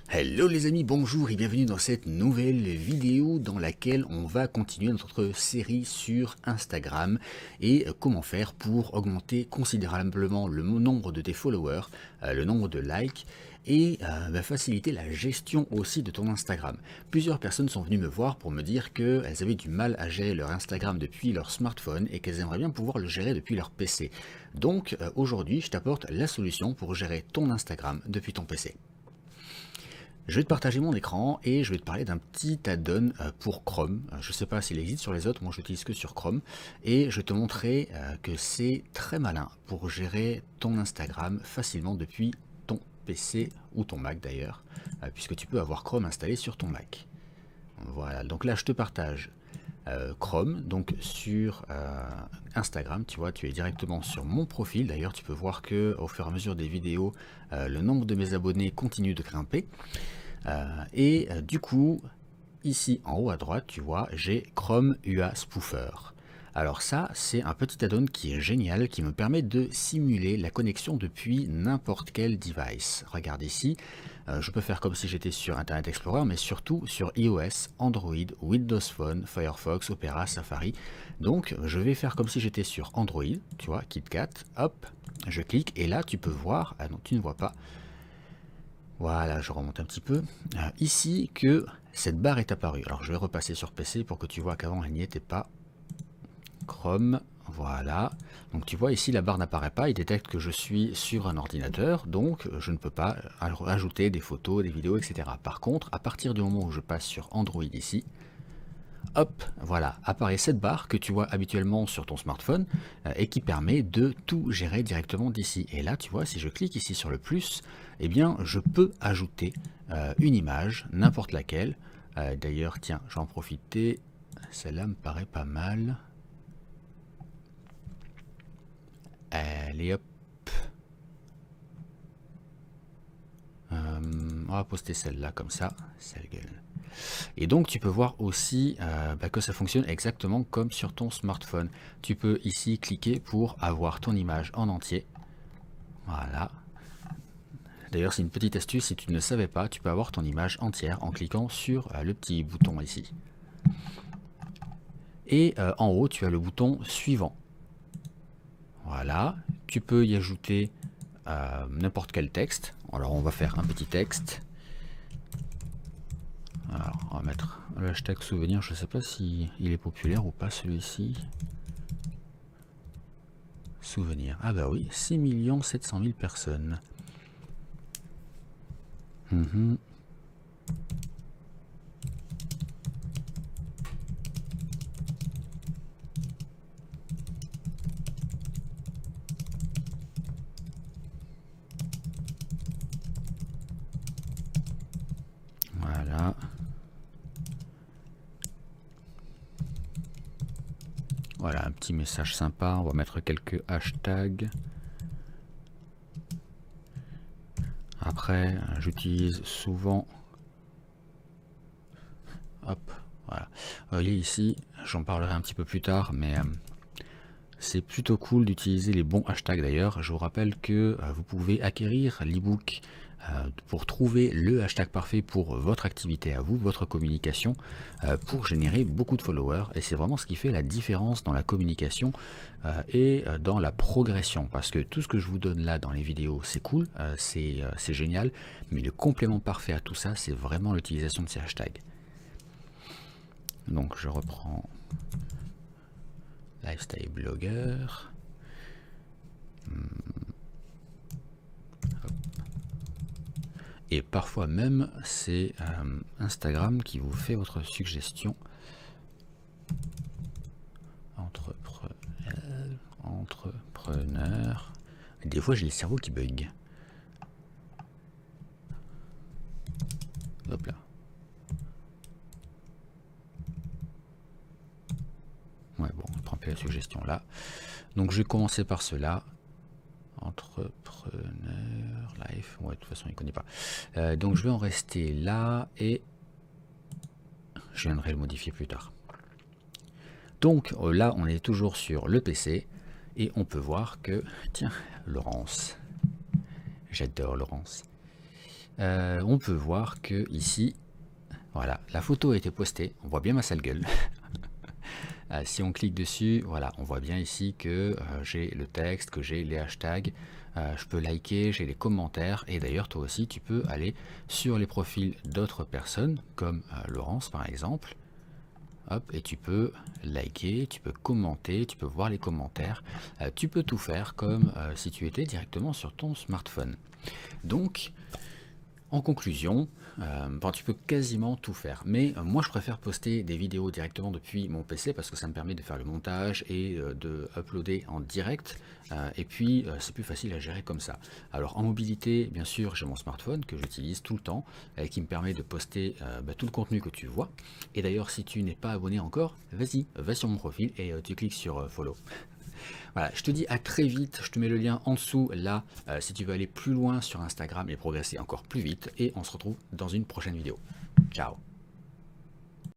Hello les amis, bonjour et bienvenue dans cette nouvelle vidéo dans laquelle on va continuer notre série sur Instagram et comment faire pour augmenter considérablement le nombre de tes followers, le nombre de likes et faciliter la gestion aussi de ton Instagram. Plusieurs personnes sont venues me voir pour me dire qu'elles avaient du mal à gérer leur Instagram depuis leur smartphone et qu'elles aimeraient bien pouvoir le gérer depuis leur PC. Donc aujourd'hui je t'apporte la solution pour gérer ton Instagram depuis ton PC. Je vais te partager mon écran et je vais te parler d'un petit add-on pour Chrome. Je ne sais pas s'il existe sur les autres, moi je l'utilise que sur Chrome. Et je vais te montrer que c'est très malin pour gérer ton Instagram facilement depuis ton PC ou ton Mac d'ailleurs, puisque tu peux avoir Chrome installé sur ton Mac. Voilà, donc là je te partage Chrome, donc sur Instagram, tu vois, tu es directement sur mon profil. D'ailleurs, tu peux voir que au fur et à mesure des vidéos, le nombre de mes abonnés continue de grimper. Du coup, ici en haut à droite, tu vois, j'ai Chrome UA Spoofer. Alors ça, c'est un petit add-on qui est génial, qui me permet de simuler la connexion depuis n'importe quel device. Regarde ici, je peux faire comme si j'étais sur Internet Explorer, mais surtout sur iOS, Android, Windows Phone, Firefox, Opera, Safari. Donc je vais faire comme si j'étais sur Android, tu vois, KitKat, hop, je clique, et là tu peux voir, ah non, tu ne vois pas, voilà, je remonte un petit peu. Ici, que cette barre est apparue. Alors, je vais repasser sur PC pour que tu vois qu'avant, elle n'y était pas. Chrome, voilà. Donc, tu vois, ici, la barre n'apparaît pas. Il détecte que je suis sur un ordinateur. Donc, je ne peux pas ajouter des photos, des vidéos, etc. Par contre, à partir du moment où je passe sur Android ici, hop, voilà, apparaît cette barre que tu vois habituellement sur ton smartphone et qui permet de tout gérer directement d'ici. Et là, tu vois, si je clique ici sur le plus, eh bien, je peux ajouter une image, n'importe laquelle. D'ailleurs, tiens, j'en profiter, celle-là me paraît pas mal. Allez, hop. On va poster celle-là comme ça, celle-là. Et donc tu peux voir aussi que ça fonctionne exactement comme sur ton smartphone. Tu peux ici cliquer pour avoir ton image en entier. Voilà. D'ailleurs c'est une petite astuce, si tu ne le savais pas, tu peux avoir ton image entière en cliquant sur le petit bouton ici. Et en haut tu as le bouton suivant. Voilà. Tu peux y ajouter n'importe quel texte. Alors on va faire un petit texte. Alors, on va mettre le hashtag souvenir, je ne sais pas si il est populaire ou pas celui-ci. Souvenir. Ah bah oui, 6 700 000 personnes. Voilà. Voilà, un petit message sympa. On va mettre quelques hashtags. Après, j'utilise souvent... Hop, voilà. Vous voyez ici, j'en parlerai un petit peu plus tard, mais c'est plutôt cool d'utiliser les bons hashtags d'ailleurs. Je vous rappelle que vous pouvez acquérir l'ebook pour trouver le hashtag parfait pour votre activité à vous, votre communication, pour générer beaucoup de followers. Et c'est vraiment ce qui fait la différence dans la communication et dans la progression. Parce que tout ce que je vous donne là dans les vidéos, c'est cool, c'est génial. Mais le complément parfait à tout ça, c'est vraiment l'utilisation de ces hashtags. Donc je reprends lifestyle blogger. Et parfois même, c'est Instagram qui vous fait votre suggestion. Entrepreneur. Des fois, j'ai le cerveau qui bug. Hop là. Ouais, bon, on prend plus la suggestion là. Donc, je vais commencer par cela. Entrepreneur life. Ouais, de toute façon, il ne connaît pas. Donc, je vais en rester là et je viendrai le modifier plus tard. Donc, là, on est toujours sur le PC et on peut voir que, tiens, Laurence. J'adore Laurence. on peut voir que ici, voilà, la photo a été postée, on voit bien ma sale gueule. Si on clique dessus, voilà, on voit bien ici que j'ai le texte, que j'ai les hashtags, je peux liker, j'ai les commentaires, et d'ailleurs toi aussi tu peux aller sur les profils d'autres personnes, comme Laurence par exemple, hop, et tu peux liker, tu peux commenter, tu peux voir les commentaires, tu peux tout faire comme si tu étais directement sur ton smartphone. Donc, en conclusion, tu peux quasiment tout faire, mais moi je préfère poster des vidéos directement depuis mon PC parce que ça me permet de faire le montage et de uploader en direct, et puis c'est plus facile à gérer comme ça. Alors en mobilité, bien sûr, j'ai mon smartphone que j'utilise tout le temps et qui me permet de poster tout le contenu que tu vois. Et d'ailleurs, si tu n'es pas abonné encore, vas-y, va sur mon profil et tu cliques sur follow. Voilà, je te dis à très vite, je te mets le lien en dessous là si tu veux aller plus loin sur Instagram et progresser encore plus vite, et on se retrouve dans une prochaine vidéo. Ciao.